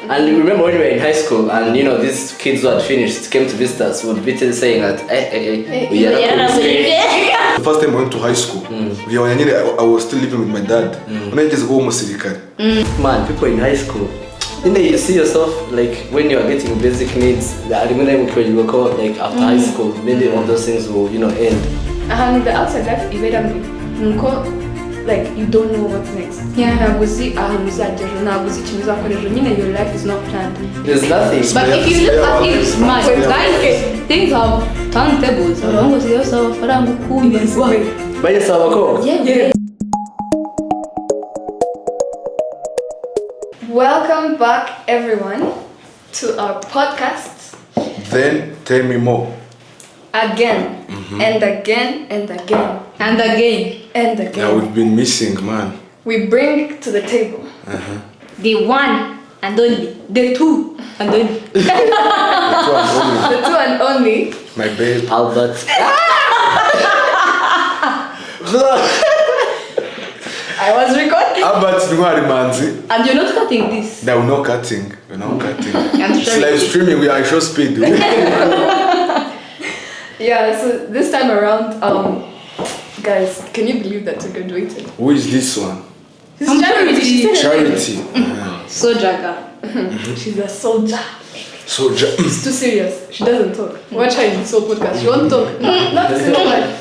And remember when we were in high school and these kids who had finished came to visit us would be saying that we are not The first time I went to high school, I was still living with my dad. When I just go Man, people in high school, you see yourself like when you are getting basic needs. I remember when you will call like after high school, maybe all those things will end. And the outside life like you don't know what's next. Yeah. Your life is not planned. There's nothing. But if you look at it, guys, things have turntables. By yourself, yeah. Welcome back, everyone, to our podcast. Then tell me more. Again, and again, and again, and again, and again. Yeah, we've been missing, man. We bring to the table the one and only, the two and only, The two and only. My babe. Albert. I was recording. Albert, and you're not cutting this. No, we're not cutting. We're not cutting. I'm It's live streaming. We are at show speed. Yeah, so this time around, guys, can you believe that we graduated? Who is this one? This is Charity. Charity. Soldier girl. She's a soldier. Soldier. She's too serious. She doesn't talk. Watch her in this whole podcast. She won't talk. Not a single word.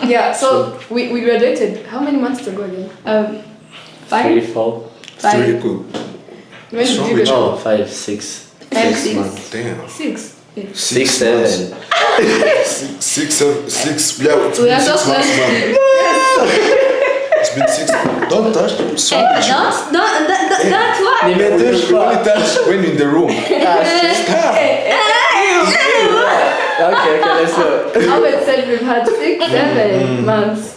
Yeah, so we graduated. How many months ago again? 5. 3, 4. 5. Very cool. When did you graduate? Oh, 5, 6. 6 months. Damn. 6. 6, 7. 6, 7, 6. Yeah, it's We been are 6 just months, man. It's been 6. Don't touch. That's what. You only touch when in the room. Stop. Okay, let's go. Albert said we've had 6, 7 months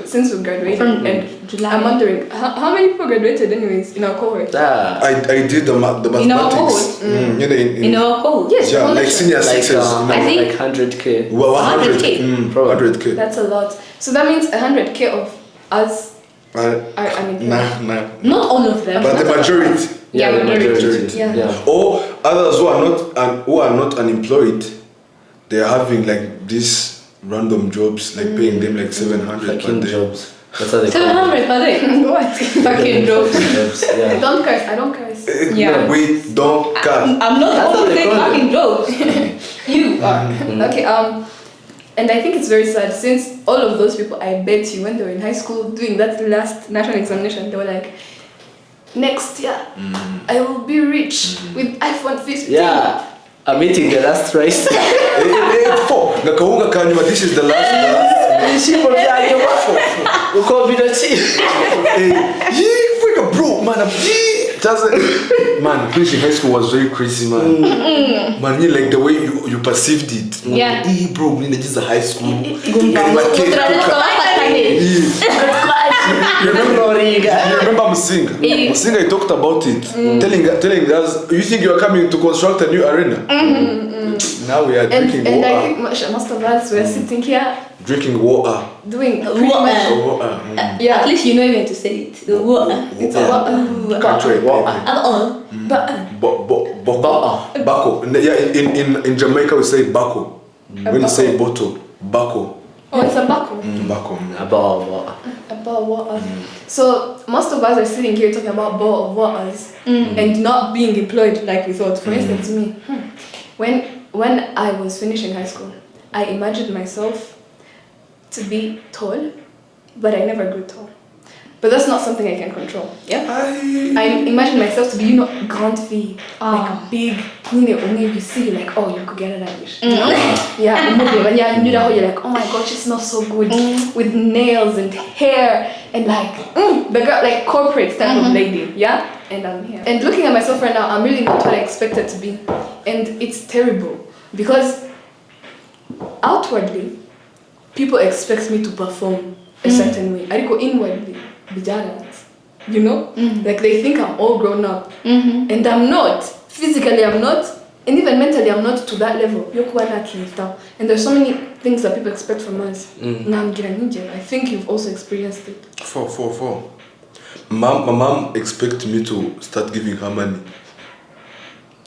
since we graduated. From and July. I'm wondering, how many people graduated anyways in our cohort? I did the mathematics. In our cohort? In our cohort? Yes. Yeah, like senior Like, sixes. I think like 100K. Well, 100K. 100K. That's a lot. So that means 100K of us are unemployed. Nah. Not all of them. But the majority. Yeah, the majority. Yeah. Or others who are not unemployed, they are having like these random jobs, like paying them like 700 per Fucking day. jobs. That's how they call 700 per day. What? Fucking jobs. jobs. Yeah. I don't curse. Yeah. Wait, don't cut. I'm not That's what also they saying call fucking jobs. You are. Okay, and I think it's very sad since all of those people, I bet you, when they were in high school doing that last national examination, they were like, next year, I will be rich with iPhone 15. Yeah. I'm eating the last rice. Nakaunga kanyuma, this is the last. Bro, man, finishing high school was very crazy, man. Man, you like the way you perceived it. Yeah. Bro, this is a high school. You remember Musinga? Musinga, I talked about it, telling us, you think you are coming to construct a new arena? Now we are drinking water. And I think most of us were sitting here drinking water. doing pretty much. Water. Yeah. At least you know when to say it. The water. It's a water. Country water. Bako. Yeah, in Jamaica we say bako. When you say bottle, bako. Oh, it's a bako. Bako. About water. So most of us are sitting here talking about bowl of waters and not being employed like we thought. For instance, me, when I was finishing high school, I imagined myself to be tall, but I never grew tall. But that's not something I can control. Yeah. I imagine myself to be, grand fille, like big. You see, like, oh, you could get it Irish. Yeah. When you're like, oh my god, she smells so good with nails and hair and like the girl, like corporate type of lady. Yeah. And I'm here. And looking at myself right now, I'm really not what I expected to be, and it's terrible because outwardly, people expect me to perform a certain way. I go inwardly. Like they think I'm all grown up and I'm not. Physically I'm not, and even mentally I'm not to that level. And there's so many things that people expect from us. I think you've also experienced it. My mom expects me to start giving her money.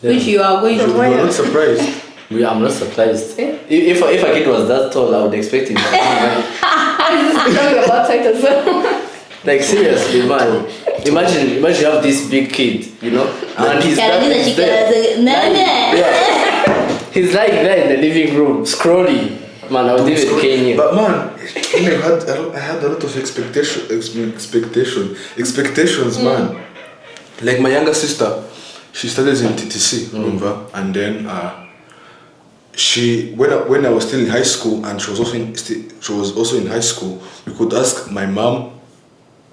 which you are going You to. are not surprised. I'm not surprised. Eh? If a kid was that tall, I would expect him to be Talking about height as well. like seriously, man. Imagine you have this big kid, you know, and he's there. Yeah. He's like there in the living room scrolling. Man, I would even cane you. But man, I had a lot of expectations, man. Like my younger sister, she studies in TTC, remember? And then she, when I was still in high school, and she was also in high school, we could ask my mom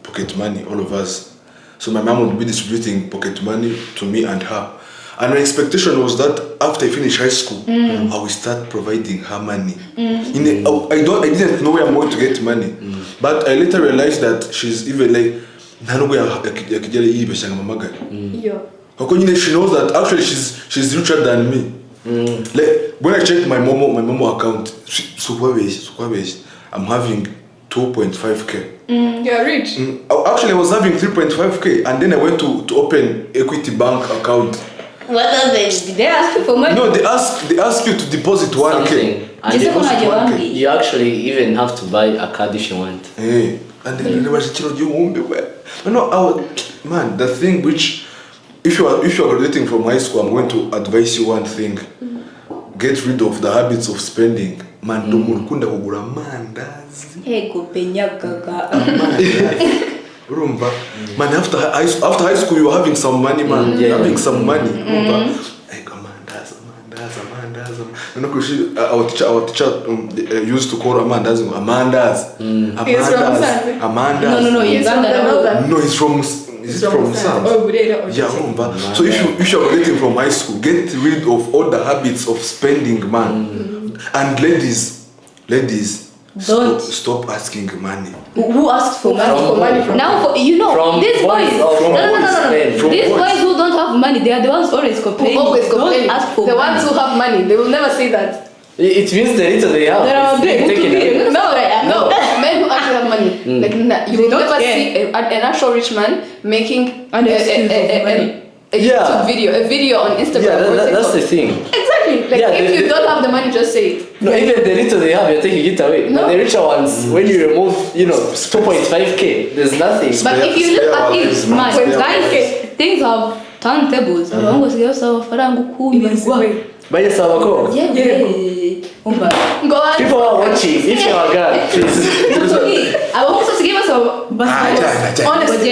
pocket money, all of us. So my mom would be distributing pocket money to me and her. And my expectation was that after I finish high school, I will start providing her money. I didn't know where I'm going to get money. But I later realized that she's even like, she knows that actually she's richer than me. Like when I checked my Momo account, I'm having 2.5k. You're rich. Actually, I was having 3.5k, and then I went to open Equity Bank account. What does it? Did they ask you for money? No, they ask you to deposit 1k. Something. And you actually even have to buy a card if you want. Hey, and then you man, the thing which, if you are graduating from high school, I'm going to advise you one thing: get rid of the habits of spending. Man, Hey, go penyagaga. Remember, man, after high school, you're having some money, man. You're having some money. Remember? Like, Amanda's. Our teacher used to call Amanda's. No, he's from Sam. Yeah, remember. So if you're graduating from high school, get rid of all the habits of spending, man. And ladies. Don't stop asking money. Who asked for money? From Now, these boys. No. These boys who don't have money, they are the ones always complaining. Don't ask for the money. ones who have money, they will never say that. It means the little they have. No, men who actually have money, like you will never see an actual rich man making a YouTube video on Instagram. Yeah, that's the thing. Exactly. Like if you don't have the money, just say it. No, even the little they have, you're taking it away. No. But the richer ones, when you remove, 2.5k, there's nothing. But if you look at it, man, guys, things have turntables. Buy yourself a coke. Yeah. Go on. People are watching. If you're a girl, please. I want to give us a honestly.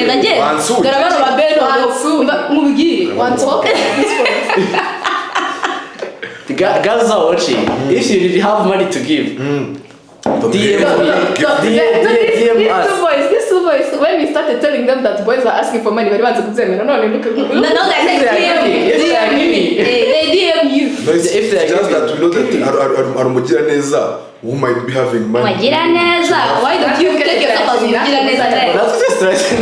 The girls are watching. If you really have money to give, DM us. These two boys, when we started telling them that boys were asking for money, they want to say, no, they DM you. No, it's just that we know that Arumugiraneza who might be having money. Why don't you take yourself as Mugiraneza? That's just stressing.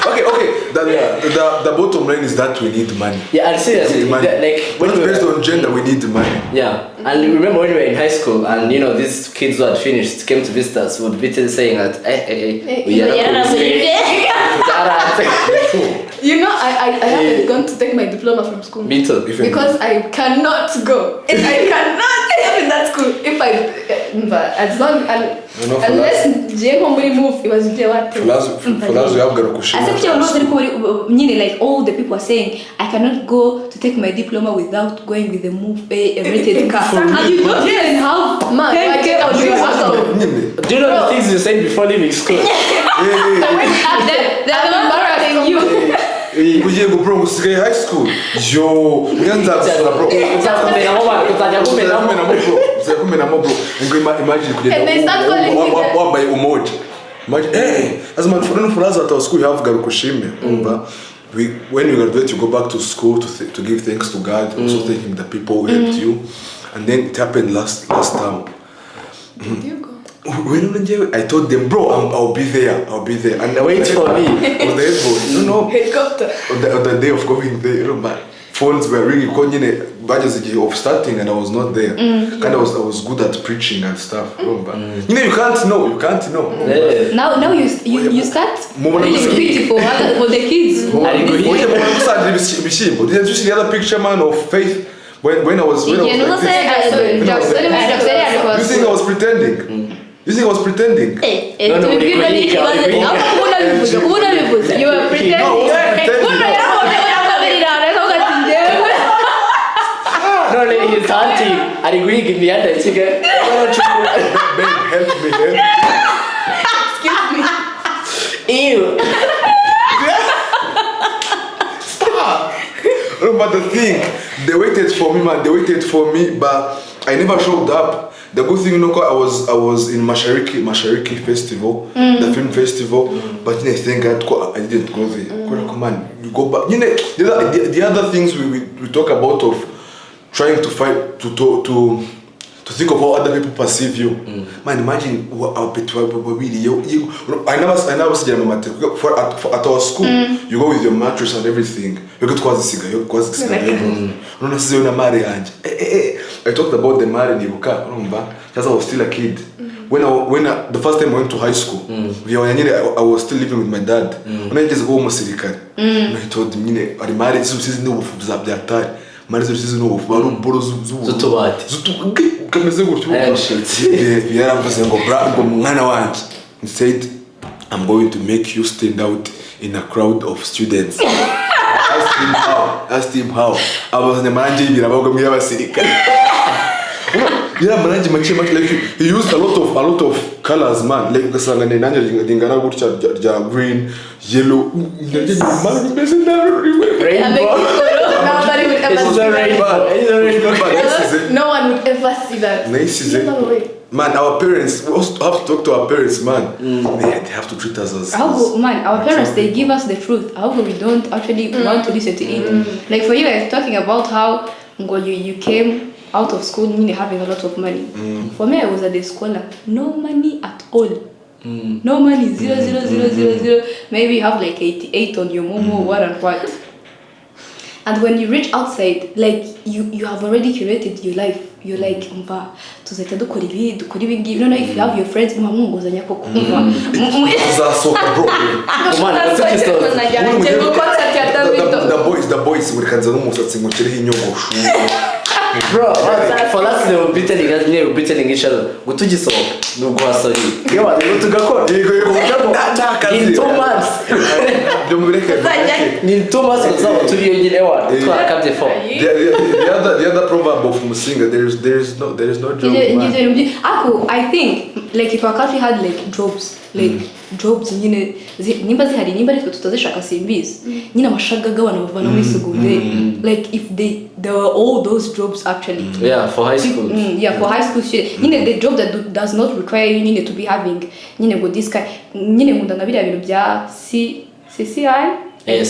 Okay. The bottom line is that we need money. Yeah, and seriously, money. like when based on gender, we need money. Yeah, and remember when we were in high school, and these kids who had finished came to visit us, would be saying that, we are not I haven't gone to take my diploma from school. Me too. Because I cannot go. I cannot have in that school. Unless Homebody move, it was what? For us, we have like all the people are saying, I cannot go to take my diploma without going with a rented car. And you don't even have Do you know the things you said before leaving school? They're embarrassing you. Kugiye go bro usigaye high school yo nganza gusura bro imagine wambaye umoja imagine as man for us at our school you have garukushime when you graduate you go back to school to give thanks to God, also thanking the people who helped you, and then it happened last time. You go. When I told them, bro, I'll be there, and wait for me. On the airport, helicopter. On the day of going there, but phones were ringing badges of starting and I was not there. Kind of I was good at preaching and stuff. Remember? You can't know. Yeah. Now you start feeling pity for the kids. Did you see the other picture, man, of Faith when I was like this? You think I was pretending? You think I was pretending? No, You were pretending. No, he's hunting. And he give me a chicken. Babe, help me. Excuse me. Ew. But the thing, they waited for me, man. They waited for me, but I never showed up. The good thing, I was in Mashariki Festival, the film festival. But thank God I didn't go there. Come on, you go back. The other things we talk about of trying to fight to think of how other people perceive you. Man, imagine what I never said at our school, you go with your mattress and everything. You go to cigar. I talked about the marriage in Ibuka, because I was still a kid. When the first time I went to high school, I was still living with my dad. When I just go home, I told him, I married Marizo rusizi no baro boro zutubati kameze gutyo yaravuze ngo mwana wanje. He said, I'm going to make you stand out in a crowd of students. Asked him how. Abazanye manje birabagwa mu y'abasirikare. Manage much like he used a lot of colors, man. Like ugasanga nenanje lingana gutya rya green, yellow, no one would ever see that. Man, our parents, we also have to talk to our parents, man. They have to treat us as... our parents, they give us the truth. However, we don't actually want to listen to it. Like for you, I was talking about how you came out of school meaning having a lot of money. For me, I was at a scholar. No money at all. No money, 0, 0, 0, 0, 0. Maybe you have like 88 on your momo, what and what. And when you reach outside, like you have already curated your life. You're like, tuzahita dukora ibi. You don't know if you have your friends, mwongozanya koko. The boys will kanza n'umusatsi ngo kiriho inyogosho. Bro, for us they will be telling us, they will be telling each other, gutugisohoka nubwo wasori. Iyo wari tugakora. In 2 months. In 2 months uzaba turi yonyine wa twakabye for. The other proverb of Musinga, there is no job. I think like if our country had like jobs, jobs nimba zihari nimba ariko tutazishaka simbizi nyine amashagaga abantu bavana muri secondaire, like if there were all those jobs actually for high school for high school shit the job that does not require you to be having go this kind nkunda ngabira ibintu bya CCI What is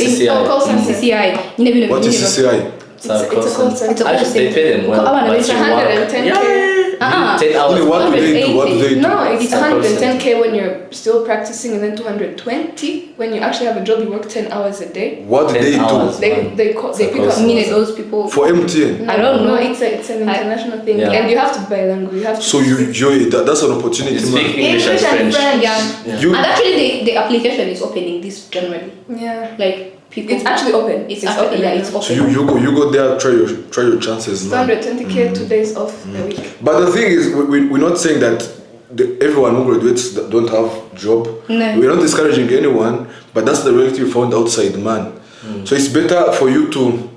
CCI? It's a call center. Actually, they pay them well. It's 110k. 10 hours. What do they do? No, it's 110k when you're still practicing, and then 220 when you actually have a job. You work 10 hours a day. What do they do? They pick up those people for MTN. I don't know. It's an international thing, and you have to buy language. You have to. So that's an opportunity. Speak English and French. And actually, the application is opening this January. Like. It's actually open. It's open. It's open. So you go there, try your chances. 120k 2 days off a week. But the thing is, we're not saying that everyone who graduates don't have job. No. We're not discouraging anyone, but that's the reality we found outside, man. So it's better for you to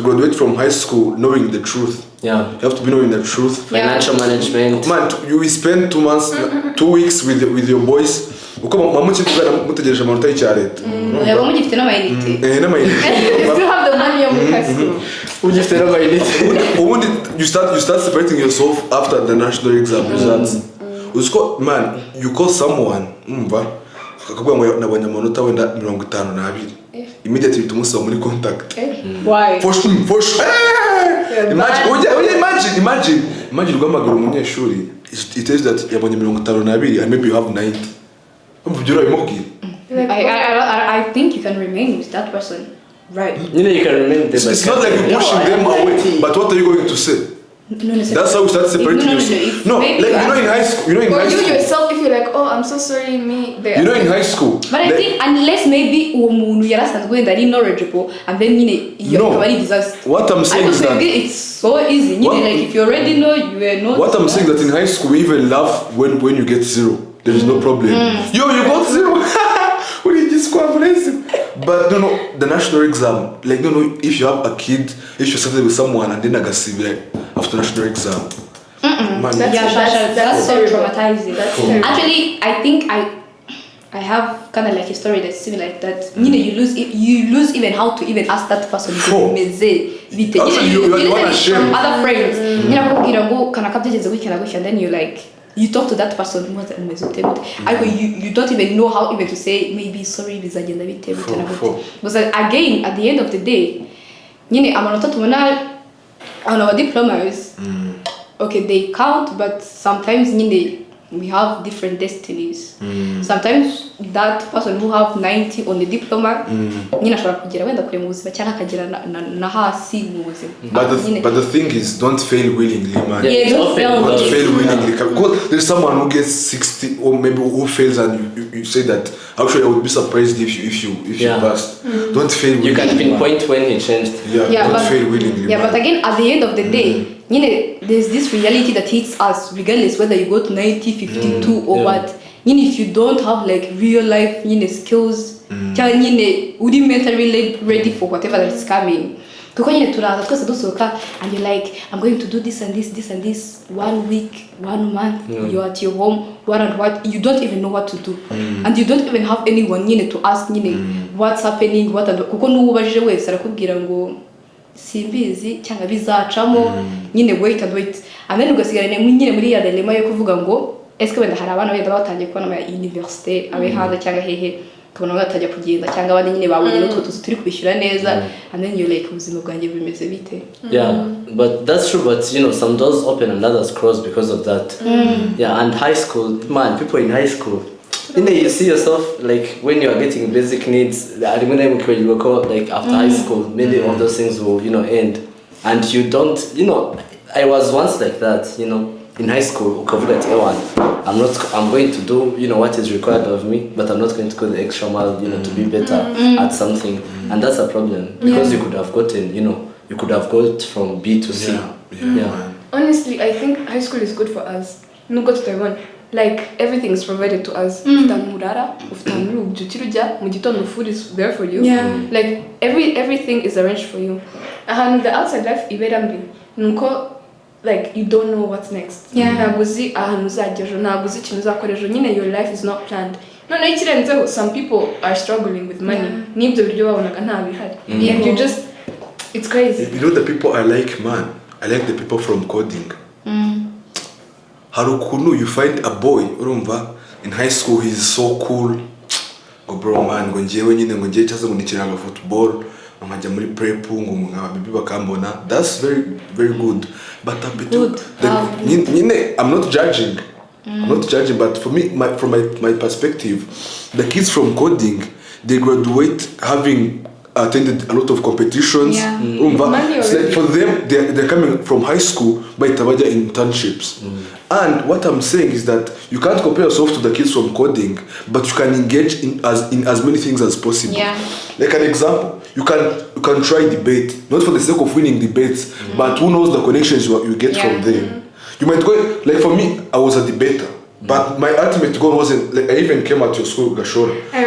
graduate from high school knowing the truth. You have to be knowing the truth. Financial management. Man, you will spend 2 months, 2 weeks with your boys. Uko mamuchikugana mutegereje amanota y'icyaret. Yaba mugifite n'amayinite. N'amayinite. You still have the money of high school. Ugifite n'amayinite. Ubundi you start separating yourself after the national exam results. Usko man, you call someone, akakubwira ngo nabonye amanota wenda 52. Immediately tumusaba muri contact. Why? For sure. Imagine guhamagara umunyeshuri. It says that yabonye 52 and maybe you have 90. I think you can remain with that person. Right. You can remain there. It's not like you're pushing them away. But what are you going to say? No, That's how we start separating yourself. No, like in high school. Or you yourself, if you're like, oh, I'm so sorry, me. In high school. But I think unless maybe umuntu yarasanzwe that knowledgeable and then everybody deserves. What I'm saying is that maybe it's so easy. Like if you already know, you are not. What I'm saying that in high school we even laugh when you get 0. There is no problem. Yo, you got 0. What did you score? But no, the national exam. Like if you have a kid, if you started with someone and then after national exam. Man, that's so traumatizing. That's terrible. Actually, I think I have kind of like a story that's similar like that. You lose even how to even ask that person to you want to share from other friends. And then you talk to that person you don't even know how even to say maybe sorry bizagenda bite because again at the end of the day amanota tubona our diplomas okay they count but sometimes we have different destinies. Sometimes that person who have 90 on the diploma ashobora kugira wenda kure mu buzima cyangwa akagira na hasi mu buzima. But the thing is, don't fail willingly, man. Yeah, don't fail willingly. Because there's someone who gets 60 or maybe who fails and you say that actually I would be surprised if you passed. Don't fail willingly. You can pinpoint when he changed. Don't fail willingly. Yeah, but again at the end of the day there's this reality that hits us regardless whether you go to 90, 52 or what. If you don't have like real life skills would you mentally ready for whatever that's coming and you're like I'm going to do this and this 1 week 1 month you're at your home what you don't even know what to do and you don't even have anyone to ask what's happening kuko n'ubajije wese arakubwira ngo simbizi cyangwa bizacamo wait and then ugasigara muri ya dilemma yo kuvuga ngo eske wenda hari abana benda batangiye kubona ama university abe hanze cyangwa hehe kubona batajya kugenda cyangwa abandi babonye n'utwo tuzi turi kubishyura neza and then you like ubuzima bwanjye bimeze bite. But that's true, but some doors open and others close because of that. And high school, man, people in high school, you see yourself like when you are getting basic needs. I remember when you were like after high school, many of those things will end, and you don't. I was once like that. In high school, I'm going to do what is required of me, but I'm not going to go the extra mile to be better at something, and that's a problem because you could have gotten you could have got from B to C. Honestly, I think high school is good for us. No go to Taiwan. Like everything is provided to us. Food is there for you. Like everything is arranged for you. And the outside life, like you don't know what's next. Your life is not planned. Some people are struggling with money. And you just, it's crazy. The people I like, man. I like the people from coding. Harukunu, you find a boy, urumva, in high school he's so cool. Go bro man, ngonjewe chaza ngunikiraga football, nkajya muri prep bibi bakambona. That's very very good. But I'm not judging. I'm not judging, but for me, from my perspective, the kids from coding, they graduate having attended a lot of competitions. Like for them, they're coming from high school by Tabaja internships. And what I'm saying is that you can't compare yourself to the kids from coding, but you can engage in as many things as possible. Like an example, you can try debate, not for the sake of winning debates, but who knows the connections you get from there. You might go, like for me, I was a debater, but my ultimate goal wasn't, like I even came at your school, Gashora. I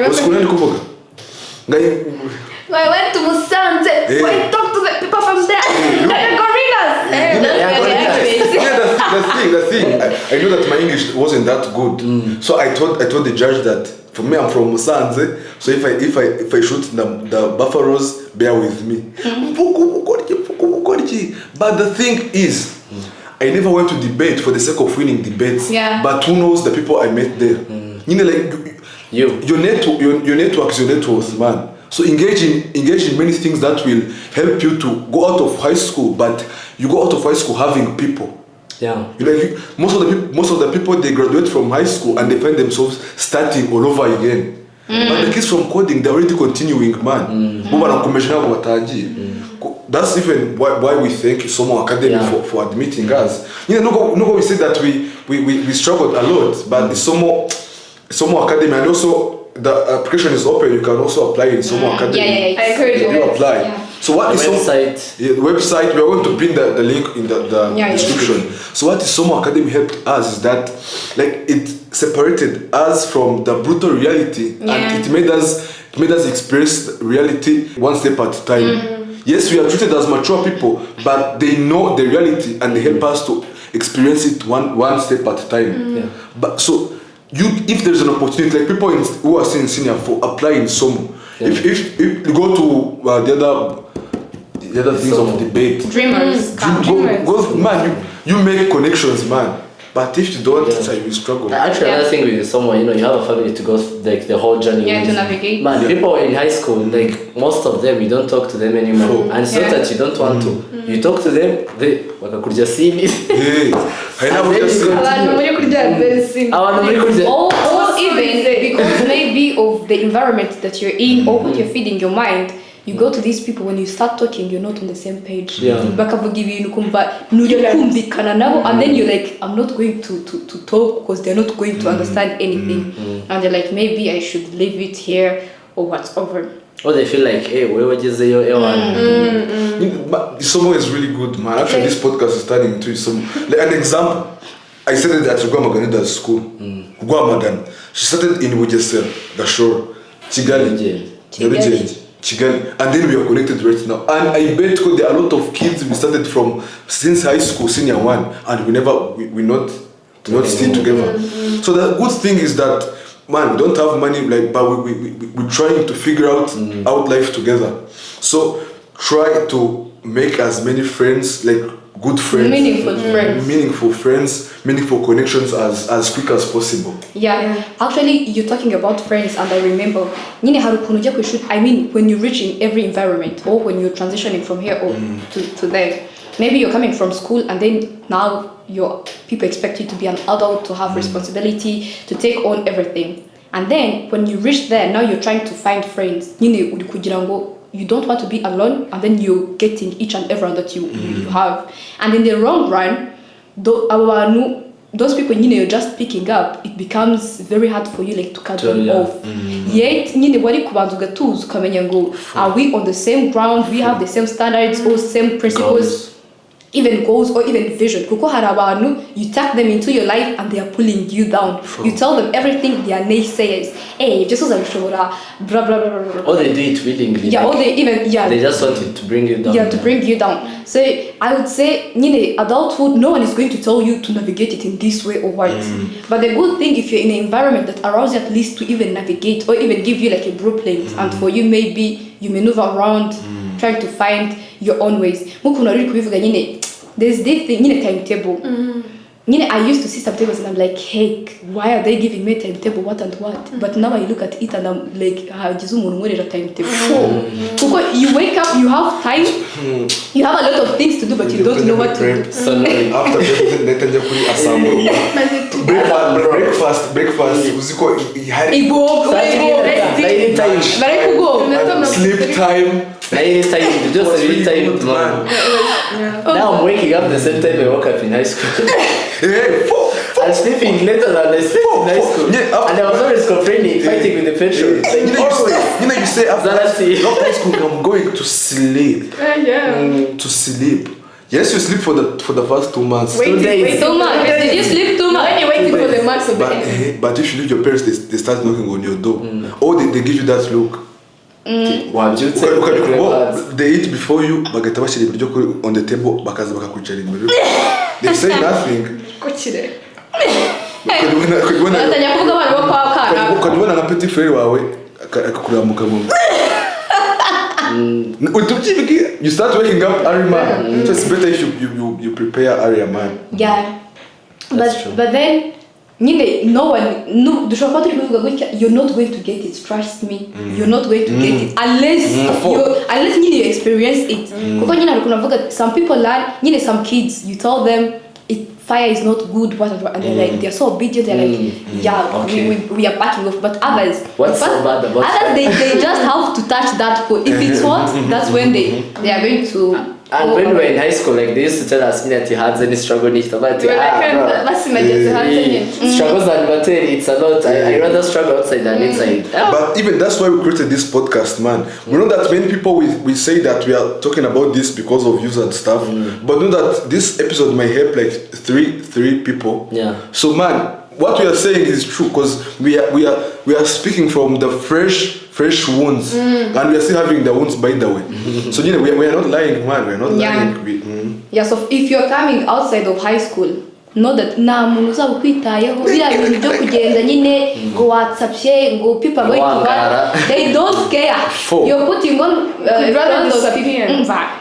went to Musanze. I talked to the people from there. Gorillas. The thing. I knew that my English wasn't that good, so I told the judge that for me I'm from Musanze, so if I shoot the buffaloes, bear with me. But the thing is, I never went to debate for the sake of winning debates. But who knows the people I met there? Your network is your net worth, man. So engage in many things that will help you to go out of high school, but you go out of high school having people. Most of the people they graduate from high school and they find themselves starting all over again. But the kids from coding, they're already continuing, man. That's even why we thank Isomo Academy for admitting us. No, we said that we struggled a lot, but Isomo Academy, and also the application is open. You can also apply in Isomo Academy. I encourage you to apply. Yeah. So what is website? The website. We are going to pin the link in the description. So what Isomo Academy helped us is that, like, it separated us from the brutal reality, and it made us experience reality one step at a time. Yes, we are treated as mature people, but they know the reality and they help us to experience it one step at a time. But so if there's an opportunity, like people who are still in senior for applying Isomo, if you go to the other things of debate, Dreamers. go, man, you make connections, man. But if you don't, you struggle. Actually, another thing with someone, you have a family to go like the whole journey. To navigate. Man, people in high school, like most of them, you don't talk to them anymore. And it's not that you don't want to. You talk to them, they wakakurya sini. Or even because maybe of the environment that you're in or what you're feeding your mind. You go to these people, when you start talking, you're not on the same page. Bakavuga ibintu kumva kumvikana nabo, and then you're like, I'm not going to talk because they're not going to understand anything. And they're like, maybe I should leave it here or whatever. Or they feel like, hey, where was your Isomo is really good, man. Actually, this podcast is turning into Isomo. Like an example, I started at Rugwamaganida's school. Rugwamagan. She started in Bugesera, Gashora, Kigali. Chigali, and then we are connected right now. And I bet there are a lot of kids we started from since high school, senior one, and we not still together. So the good thing is that, man, we don't have money, like, but we're trying to figure out life together. So try to make as many friends, like good friends, meaningful friends, meaningful connections as quick as possible. Actually, you're talking about friends, and I remember when you reach in every environment, or when you're transitioning from here or to there, maybe you're coming from school, and then now your people expect you to be an adult, to have responsibility, to take on everything. And then when you reach there, now you're trying to find friends. You don't want to be alone, and then you're getting each and everyone that you have. And in the long run, those people you're just picking up, it becomes very hard for you, like, to cut them off. Yet are we on the same ground? We have the same standards or same principles, even goals or even vision. You take them into your life and they are pulling you down. You tell them everything, they are naysayers. Hey, just blah blah blah blah blah. Or they do it willingly. Or they they just want it to bring you down. To bring you down. So I would say, adulthood, no one is going to tell you to navigate it in this way or what. But the good thing, if you're in an environment that allows you at least to even navigate or even give you like a blueprint, and for you maybe you maneuver around trying to find your own ways. There's this thing, timetable. I used to see some tables and I'm like, hey, why are they giving me a timetable, what and what? But now I look at it and I'm like, timetable. You wake up, you have time, you have a lot of things to do, but you don't know what to do. So after breakfast, sleep time. Just every time, man. Now I'm waking up the same time I woke up in high school. I'm sleeping later than I slept in high school. And I was always complaining, fighting with the petrol. You say after high school, I'm going to sleep. To sleep. Yes, you sleep for the first 2 months. 2 days. 2 months. Did you sleep 2 months? When you're waiting for the months of but if you leave your parents, they start knocking on your door. Or they give you that look. They eat before you, bagahita bashyira ibiryo on the table, bakaza bakakwicara imbere. They say nothing. Ukabona nka petit frère wawe akakurira mu kamongo. You start waking up early, man. So it's better if you prepare early, man. But then no one, you're not going to get it, trust me. You're not going to get it unless you experience it. Some people learn, some kids, you tell them fire is not good, whatever, and they're like, they're so obedient, they're like, okay. we are backing off. But others, What's so bad about others, they just have to touch that point. If it's hot, that's when they are going to. And when we were in high school, like they used to tell us, that you had any struggle nicht about We're like, struggles and but it's a lot. I rather struggle outside than inside. But even that's why we created this podcast, man. We know that many people we say that we are talking about this because of views and stuff, but know that this episode might help like three people. Yeah. So man, what we are saying is true because we are speaking from the fresh wounds, and we are still having the wounds by the way. So we are not lying, man. We are not lying. Yeah. So if you're coming outside of high school, know that muntu uzakwitayeho biriya bintu byo kugenda nyine ngo WhatsApp share ngo people are going to work, they don't care. You're putting on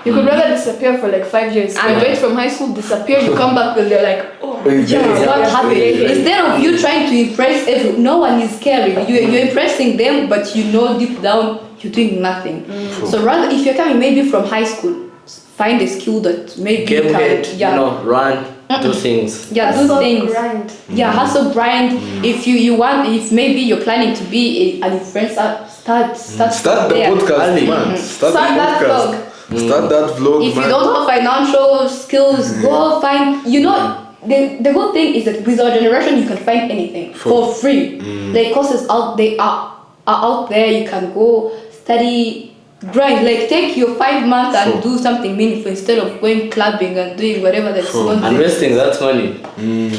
you could rather disappear for like 5 years and wait from high school, disappear, you come back and they're like, oh what happened? Instead of you trying to impress everyone, no one is caring. You're impressing them, but you know deep down you're doing nothing. So rather, if you're coming maybe from high school, find a skill that maybe you can run. Do things. Yeah, do things. Grind. Yeah, hustle, grind. If if maybe you're planning to be an influencer, start the there. podcast, man. Start that vlog. Start that vlog. If you don't have financial skills, go find. The good thing is that with our generation, you can find anything for free. The courses they are out there. You can go study. Grind, like take your 5 months and do something meaningful instead of going clubbing and doing whatever that's going on. Investing that money.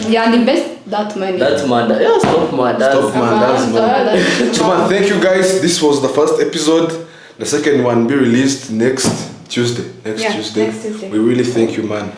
Yeah, and invest that money. Stop man. That's man. So man, thank you guys. This was the first episode. The second one will be released next Tuesday. Next Tuesday. We really thank you, man.